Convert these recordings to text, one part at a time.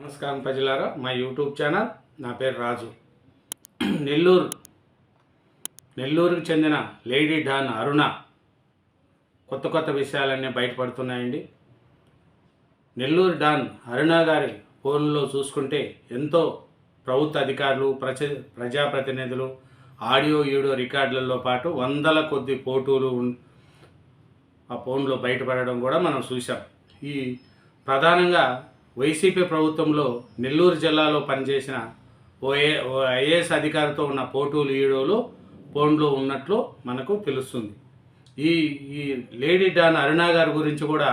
నమస్కారం ప్రజలారా, మా యూట్యూబ్ ఛానల్. నా పేరు రాజు. నెల్లూరుకి చెందిన లేడీ డాన్ అరుణ కొత్త విషయాలన్నీ బయటపడుతున్నాయండి. నెల్లూరు డాన్ అరుణ గారి ఫోన్లో చూసుకుంటే ఎంతో ప్రభుత్వ అధికారులు, ప్రజాప్రతినిధులు ఆడియో వీడియో రికార్డులలో పాటు వందల కొద్ది ఫోటోలు ఆ ఫోన్లో బయటపడడం కూడా మనం చూసాం. ఈ ప్రధానంగా వైసీపీ ప్రభుత్వంలో నెల్లూరు జిల్లాలో పనిచేసిన ఓ ఐఏఎస్ అధికారితో ఉన్న ఫోటోలు వీడియోలు ఫోన్లో ఉన్నట్లు మనకు తెలుస్తుంది. ఈ ఈ లేడీ డాన్ అరుణ గారి గురించి కూడా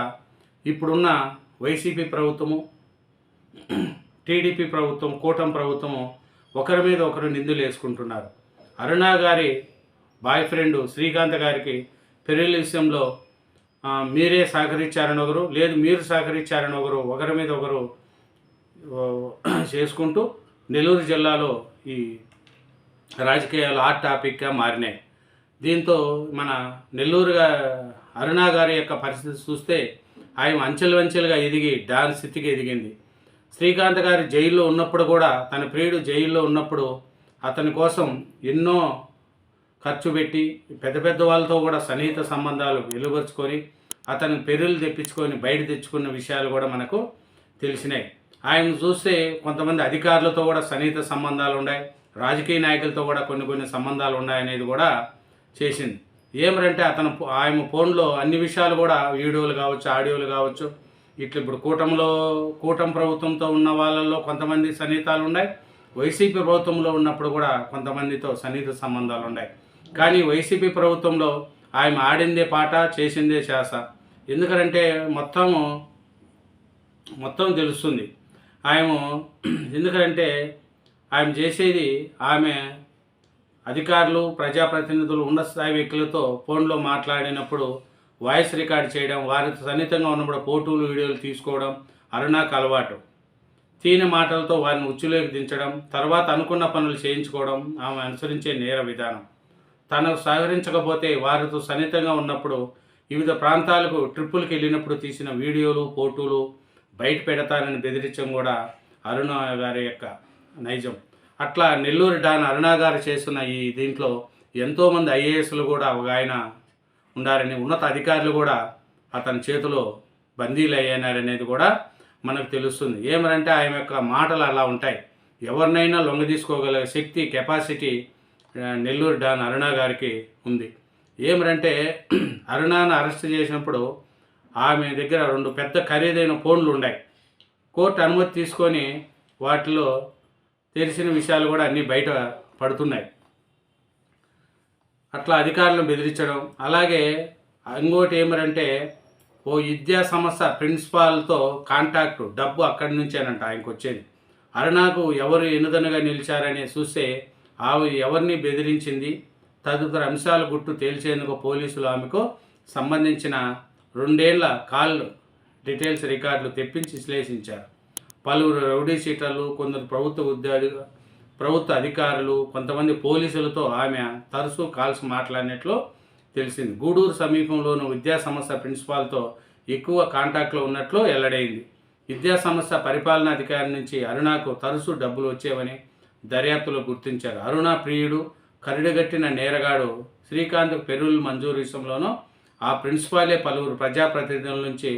ఇప్పుడున్న వైసీపీ ప్రభుత్వము, టీడీపీ ప్రభుత్వం, కూటమి ప్రభుత్వము ఒకరి మీద ఒకరు నిందలు వేసుకుంటున్నారు. అరుణ గారి బాయ్ ఫ్రెండ్ శ్రీకాంత్ గారికి పెళ్లి విషయంలో మీరే సహకరించారని ఒకరు, లేదు మీరు సహకరించారని ఒకరి మీద ఒకరు చేసుకుంటూ నెల్లూరు జిల్లాలో ఈ రాజకీయాలు హాట్ టాపిక్గా మారినాయి. దీంతో మన నెల్లూరుగా అరుణ గారి యొక్క పరిస్థితి చూస్తే ఆయన అంచెలుగా ఎదిగి డాన్ స్థితికి ఎదిగింది. శ్రీకాంత్ గారి జైల్లో ఉన్నప్పుడు కూడా, తన ప్రియుడు జైల్లో ఉన్నప్పుడు అతని కోసం ఎన్నో ఖర్చు పెట్టి పెద్ద వాళ్ళతో కూడా సన్నిహిత సంబంధాలు వెలువరుచుకొని అతను పెరులు తెప్పించుకొని బయట తెచ్చుకున్న విషయాలు కూడా మనకు తెలిసినాయి. ఆయన చూస్తే కొంతమంది అధికారులతో కూడా సన్నిహిత సంబంధాలు ఉన్నాయి, రాజకీయ నాయకులతో కూడా కొన్ని సంబంధాలు ఉన్నాయనేది కూడా చేసింది. ఏమంటే ఆయన ఫోన్లో అన్ని విషయాలు కూడా వీడియోలు కావచ్చు, ఆడియోలు కావచ్చు, ఇట్లా ఇప్పుడు కూటమి ప్రభుత్వంతో ఉన్న వాళ్ళల్లో కొంతమంది సన్నిహితాలు ఉన్నాయి, వైసీపీ ప్రభుత్వంలో ఉన్నప్పుడు కూడా కొంతమందితో సన్నిహిత సంబంధాలు ఉన్నాయి. కానీ వైసీపీ ప్రభుత్వంలో ఆయన ఆడిందే పాట, చేసిందే చేస. ఎందుకంటే మొత్తం తెలుస్తుంది ఆయన. ఎందుకంటే ఆయన చేసేది, ఆమె అధికారులు, ప్రజాప్రతినిధులు, ఉన్నత స్థాయి వ్యక్తులతో ఫోన్లో మాట్లాడినప్పుడు వాయిస్ రికార్డ్ చేయడం, వారితో సన్నిహితంగా ఉన్నప్పుడు ఫోటోలు వీడియోలు తీసుకోవడం అరుణకు అలవాటు. తీని మాటలతో వారిని ఉచ్చులోకి దించడం, తర్వాత అనుకున్న పనులు చేయించుకోవడం ఆమె అనుసరించే నేర విధానం. తనకు సహకరించకపోతే వారితో సన్నిహితంగా ఉన్నప్పుడు వివిధ ప్రాంతాలకు ట్రిప్పులకు వెళ్ళినప్పుడు తీసిన వీడియోలు, ఫోటోలు బయట పెడతానని బెదిరించడం కూడా అరుణ గారి యొక్క నైజం. అట్లా నెల్లూరు డాన్ అరుణ గారు చేస్తున్న ఈ దీంట్లో ఎంతోమంది ఐఏఎస్లు కూడా ఒక ఆయన ఉండారని, ఉన్నత అధికారులు కూడా అతని చేతిలో బందీలు అయ్యారనేది కూడా మనకు తెలుస్తుంది. ఏమనంటే ఆయన యొక్క మాటలు అలా ఉంటాయి. ఎవరినైనా లొంగదీసుకోగల శక్తి, కెపాసిటీ నెల్లూరు డాన్ అరుణ గారికి ఉంది. ఏమంటే అరుణను అరెస్ట్ చేసినప్పుడు ఆమె దగ్గర 2 పెద్ద ఖరీదైన ఫోన్లు ఉన్నాయి. కోర్టు అనుమతి తీసుకొని వాటిలో తెలిసిన విషయాలు కూడా అన్నీ బయట పడుతున్నాయి. అట్లా అధికారులను బెదిరించడం. అలాగే ఇంకోటి ఏమంటే ఓ విద్యా సంస్థ ప్రిన్సిపాల్తో కాంటాక్ట్, డబ్బు అక్కడి నుంచేనంట ఆయనకు వచ్చేది. అరుణకు ఎవరు ఎన్నుదనగా నిలిచారని చూస్తే ఆమె ఎవరిని బెదిరించింది, తదితర అంశాల గుట్టు తేల్చేందుకు పోలీసులు ఆమెకు సంబంధించిన 2 ఏళ్ల కాల్ డీటెయిల్స్ రికార్డులు తెప్పించి విశ్లేషించారు. పలువురు రౌడీ షీటర్లు, కొందరు ప్రభుత్వ అధికారులు, కొంతమంది పోలీసులతో ఆమె తరచూ కాల్స్ మాట్లాడినట్లు తెలిసింది. గూడూరు సమీపంలోని విద్యాసంస్థ ప్రిన్సిపాల్తో ఎక్కువ కాంటాక్ట్లో ఉన్నట్లు వెల్లడైంది. విద్యాసంస్థ పరిపాలనాధికారి నుంచి అరుణకు తరచూ డబ్బులు వచ్చేవని దర్యాప్తులో గుర్తించారు. అరుణ ప్రియుడు, కరుడుగట్టిన నేరగాడు శ్రీకాంత్ పెరులు మంజూరు విషయంలోనూ ఆ ప్రిన్సిపాలే పలువురు ప్రజాప్రతినిధుల నుంచి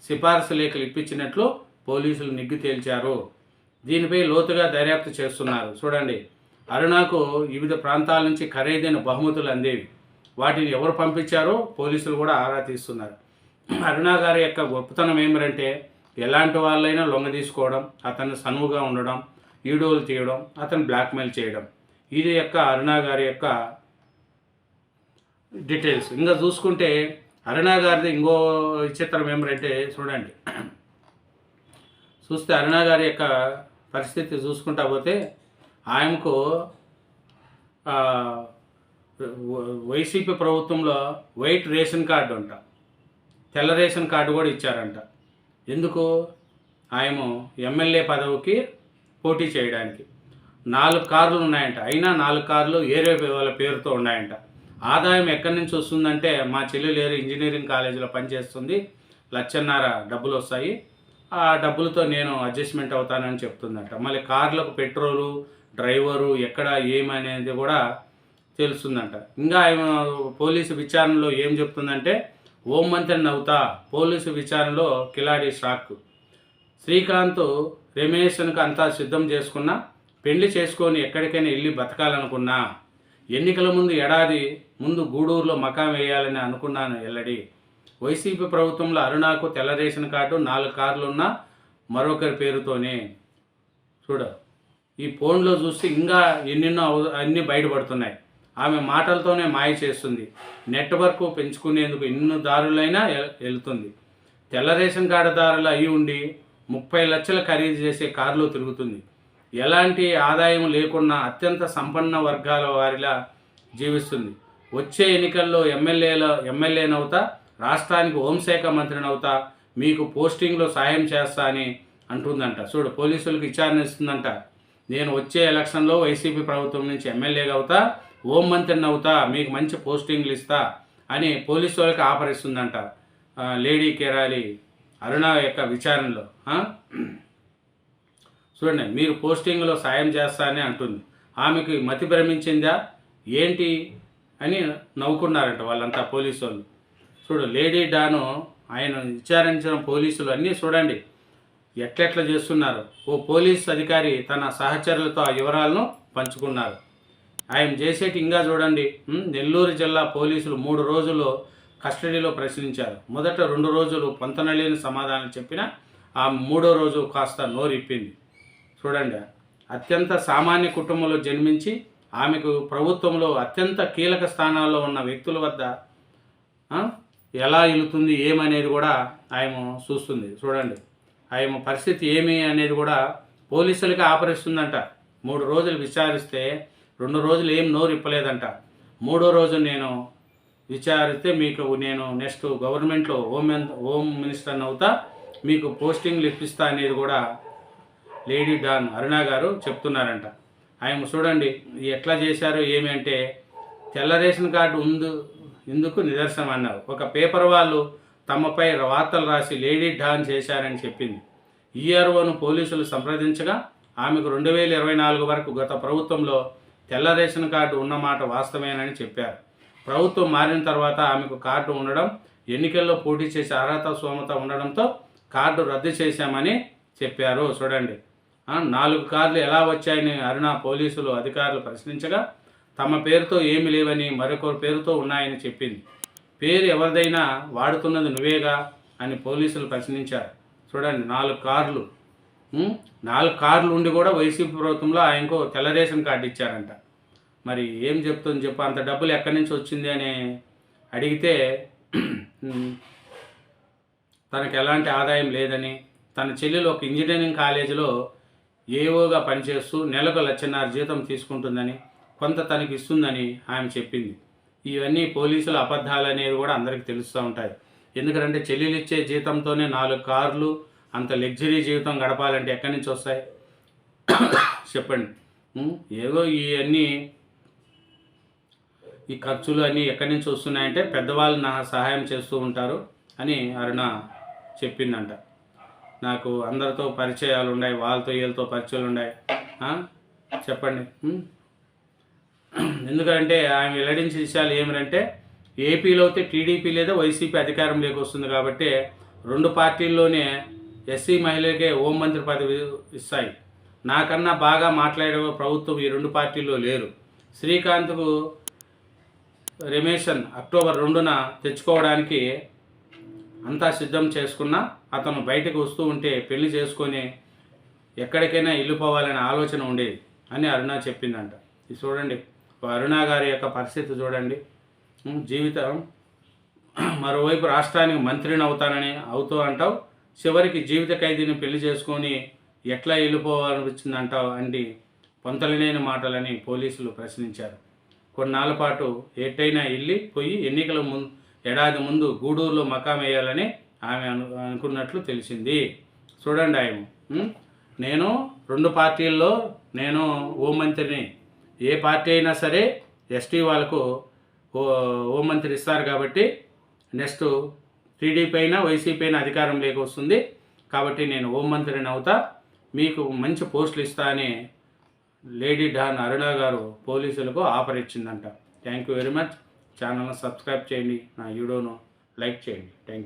సిఫార్సు లేఖలు ఇప్పించినట్లు పోలీసులు నిగ్గు తేల్చారు. దీనిపై లోతుగా దర్యాప్తు చేస్తున్నారు. చూడండి, అరుణకు వివిధ ప్రాంతాల నుంచి ఖరీదైన బహుమతులు అందేవి. వాటిని ఎవరు పంపించారో పోలీసులు కూడా ఆరా తీస్తున్నారు. అరుణ గారి యొక్క గొప్పతనం ఏమిటంటే ఎలాంటి వాళ్ళైనా లొంగ తీసుకోవడం, అతను సనువుగా ఉండడం, వీడియోలు తీయడం, అతను బ్లాక్మెయిల్ చేయడం. ఇది యొక్క అరుణ గారి యొక్క డీటెయిల్స్. ఇంకా చూసుకుంటే అరుణ గారిది ఇంకో విచిత్రం ఏమిటంటే చూడండి, చూస్తే అరుణ గారి యొక్క పరిస్థితి చూసుకుంటా పోతే ఆయనకు వైసీపీ ప్రభుత్వంలో వైట్ రేషన్ కార్డు అంట, తెల్ల రేషన్ కార్డు కూడా ఇచ్చారంట. ఎందుకు? ఆయన ఎమ్మెల్యే పదవికి పోటీ చేయడానికి 4 కార్లు ఉన్నాయంట. అయినా 4 కార్లు ఏరే వాళ్ళ పేరుతో ఉన్నాయంట. ఆదాయం ఎక్కడి నుంచి వస్తుందంటే, మా చెల్లెలు ఇంజనీరింగ్ కాలేజీలో పనిచేస్తుంది, 1,50,000 డబ్బులు వస్తాయి, ఆ డబ్బులతో నేను అడ్జస్ట్మెంట్ అవుతానని చెప్తుందంట. మళ్ళీ కార్లకు పెట్రోలు, డ్రైవరు ఎక్కడ ఏమనేది కూడా తెలుస్తుందంట. ఇంకా ఆయన పోలీసు విచారణలో ఏం చెప్తుందంటే, హోంమంత్రిని అవుతా, పోలీసు విచారణలో కిలాడి షాక్. శ్రీకాంత్ రమేష్కి అంతా సిద్ధం చేసుకున్నా, పెళ్లి చేసుకొని ఎక్కడికైనా వెళ్ళి బతకాలనుకున్నా, ఎన్నికల ముందు ఏడాది ముందు గూడూరులో మకాం వేయాలని అనుకున్నాను ఎల్లడి. వైసీపీ ప్రభుత్వంలో అరుణాకు తెల్ల రేషన్ కార్డు 4 కార్లున్నా మరొకరి పేరుతోనే. చూడ, ఈ ఫోన్లో చూస్తే ఇంకా ఎన్నెన్నో అన్నీ బయటపడుతున్నాయి. ఆమె మాటలతోనే మాయ చేస్తుంది. నెట్వర్క్ పెంచుకునేందుకు ఎన్ని దారులైనా వెళ్తుంది. తెల్ల రేషన్ కార్డు దారులు అయి ఉండి 30 లక్షలు ఖరీదు చేసే కారులో తిరుగుతుంది. ఎలాంటి ఆదాయం లేకున్నా అత్యంత సంపన్న వర్గాల వారిలా జీవిస్తుంది. వచ్చే ఎన్నికల్లో ఎమ్మెల్యేనవుతా, రాష్ట్రానికి హోంశాఖ మంత్రిని అవుతా, మీకు పోస్టింగ్లో సాయం చేస్తా అని అంటుందంట. చూడు, పోలీసులకు విచారణ ఇస్తుందంట. నేను వచ్చే ఎలక్షన్లో వైసీపీ ప్రభుత్వం నుంచి ఎమ్మెల్యేగా అవుతా, హోం మంత్రిని అవుతా, మీకు మంచి పోస్టింగ్లు ఇస్తా అని పోలీసు వాళ్ళకి ఆఫర్ ఇస్తుందంట లేడీ కేరాలి అరుణ యొక్క విచారణలో. చూడండి, మీరు పోస్టింగ్లో సాయం చేస్తా అని అంటుంది. ఆమెకు మతి భ్రమించిందా ఏంటి అని నవ్వుకున్నారంట వాళ్ళంతా పోలీసు వాళ్ళు. చూడు, లేడీ డాను ఆయన విచారించిన పోలీసులు అన్నీ చూడండి ఎట్లెట్లా చేస్తున్నారు. ఓ పోలీస్ అధికారి తన సహచరులతో ఆ వివరాలను పంచుకున్నారు. ఆయన చేసేటి ఇంకా చూడండి. నెల్లూరు జిల్లా పోలీసులు 3 రోజులు కస్టడీలో ప్రశ్నించారు. మొదట 2 రోజులు పొంతనలేని సమాధానం చెప్పినా ఆ 3వ రోజు కాస్త నోరిప్పింది. చూడండి, అత్యంత సామాన్య కుటుంబంలో జన్మించి ఆమెకు ప్రభుత్వంలో అత్యంత కీలక స్థానాల్లో ఉన్న వ్యక్తుల వద్ద ఎలా ఇలుతుంది ఏమనేది కూడా ఆయన చూస్తుంది. చూడండి, ఆయన పరిస్థితి ఏమి అనేది కూడా పోలీసులకి ఆపరిస్తుందంట. 3 రోజులు విచారిస్తే 2 రోజులు ఏం నోరు ఇప్పలేదంట. 3వ రోజు నేను విచారిస్తే మీకు నేను నెక్స్ట్ గవర్నమెంట్లో హోమ్ మినిస్టర్ని అవుతా, మీకు పోస్టింగ్లు ఇప్పిస్తా అనేది కూడా లేడీ డాన్ అరుణ గారు చెప్తున్నారంట. ఆయన చూడండి ఎట్లా చేశారో ఏమి అంటే, తెల్ల రేషన్ కార్డు ఇందుకు నిదర్శనం అన్నారు. ఒక పేపర్ వాళ్ళు తమపై వార్తలు రాసి లేడీ డాన్ చేశారని చెప్పింది. ఈఆర్ఓను పోలీసులు సంప్రదించగా ఆమెకు 2024 వరకు గత ప్రభుత్వంలో తెల్ల రేషన్ కార్డు ఉన్నమాట వాస్తవేనని చెప్పారు. ప్రభుత్వం మారిన తర్వాత ఆమెకు కార్డు ఉండడం, ఎన్నికల్లో పోటీ చేసే అర్హత స్తోమత ఉండడంతో కార్డు రద్దు చేశామని చెప్పారు. చూడండి, 4 కార్లు ఎలా వచ్చాయని అరుణ పోలీసులు అధికారులు ప్రశ్నించగా తమ పేరుతో ఏమి లేవని మరొకరి పేరుతో ఉన్నాయని చెప్పింది. పేరు ఎవరిదైనా వాడుతున్నది నువ్వేగా అని పోలీసులు ప్రశ్నించారు. చూడండి, 4 కార్లు 4 కార్లు ఉండి కూడా వైసీపీ ప్రభుత్వంలో ఆయనకు తెల్ల రేషన్ కార్డు ఇచ్చారంట. మరి ఏం చెప్తుంది చెప్పు, అంత డబ్బులు ఎక్కడి నుంచి వచ్చింది అని అడిగితే తనకు ఎలాంటి ఆదాయం లేదని, తన చెల్లెలు ఒక ఇంజనీరింగ్ కాలేజీలో ఏఓగా పనిచేస్తూ నెలకు 1,50,000 జీతం తీసుకుంటుందని, కొంత తనకి ఇస్తుందని ఆమె చెప్పింది. ఇవన్నీ పోలీసుల అబద్ధాలు అనేది కూడా అందరికీ తెలుస్తూ ఉంటాయి. ఎందుకంటే చెల్లెలు ఇచ్చే జీతంతోనే 4 కార్లు, అంత లగ్జరీ జీవితం గడపాలంటే ఎక్కడి నుంచి వస్తాయి చెప్పండి. ఏదో ఇవన్నీ ఈ ఖర్చులు అన్నీ ఎక్కడి నుంచి వస్తున్నాయంటే పెద్దవాళ్ళు నా సహాయం చేస్తూ ఉంటారు అని అరుణ చెప్పిందంట. నాకు అందరితో పరిచయాలు ఉన్నాయి, వాళ్ళతో వీళ్ళతో పరిచయాలు ఉన్నాయి చెప్పండి. ఎందుకంటే ఆమె వెల్లడించిన విషయాలు ఏమిటంటే, ఏపీలో అయితే టీడీపీ లేదా వైసీపీ అధికారంలోకి వస్తుంది కాబట్టి 2 పార్టీల్లోనే ఎస్సీ మహిళలకే హోంమంత్రి పదవి ఇస్తాయి. నాకన్నా బాగా మాట్లాడే ప్రభుత్వం ఈ 2 పార్టీల్లో లేరు. శ్రీకాంత్కు రమేషన్ అక్టోబర్ 2న తెచ్చుకోవడానికి అంతా సిద్ధం చేసుకున్నా అతను బయటకు వస్తూ ఉంటే పెళ్లి చేసుకొని ఎక్కడికైనా వెళ్ళిపోవాలనే ఆలోచన ఉండేది అని అరుణ చెప్పిందంట. ఇది చూడండి, అరుణ గారి యొక్క పరిస్థితి చూడండి. జీవితం మరోవైపు రాష్ట్రానికి మంత్రిని అవుతూ అంటావు, చివరికి జీవిత ఖైదీని పెళ్లి చేసుకొని ఎట్లా వెళ్ళిపోవాలనిపించింది అంటావు అండి పొంతలేని మాటలని పోలీసులు ప్రశ్నించారు. కొన్నాళ్ళ పాటు ఎట్టయినా పోయి ఎన్నికల ఏడాది ముందు గూడూరులో మకాం వేయాలని ఆమె అనుకున్నట్లు తెలిసింది. చూడండి, ఆయన నేను 2 పార్టీల్లో నేను హోంమంత్రిని, ఏ పార్టీ అయినా సరే ఎస్టీ వాళ్ళకు హోంమంత్రి ఇస్తారు కాబట్టి నెక్స్ట్ టీడీపీ అయినా వైసీపీ అయినా అధికారంలోకి వస్తుంది కాబట్టి నేను హోంమంత్రిని అవుతా, మీకు మంచి పోస్టులు ఇస్తా అని లేడీ డాన్ అరుణ గారు పోలీసులకు ఆఫర్ ఇచ్చిందంట. Thank you very much. ఛానల్ను సబ్స్క్రైబ్ చేయండి, నా వీడియోను లైక్ చేయండి. Thank you.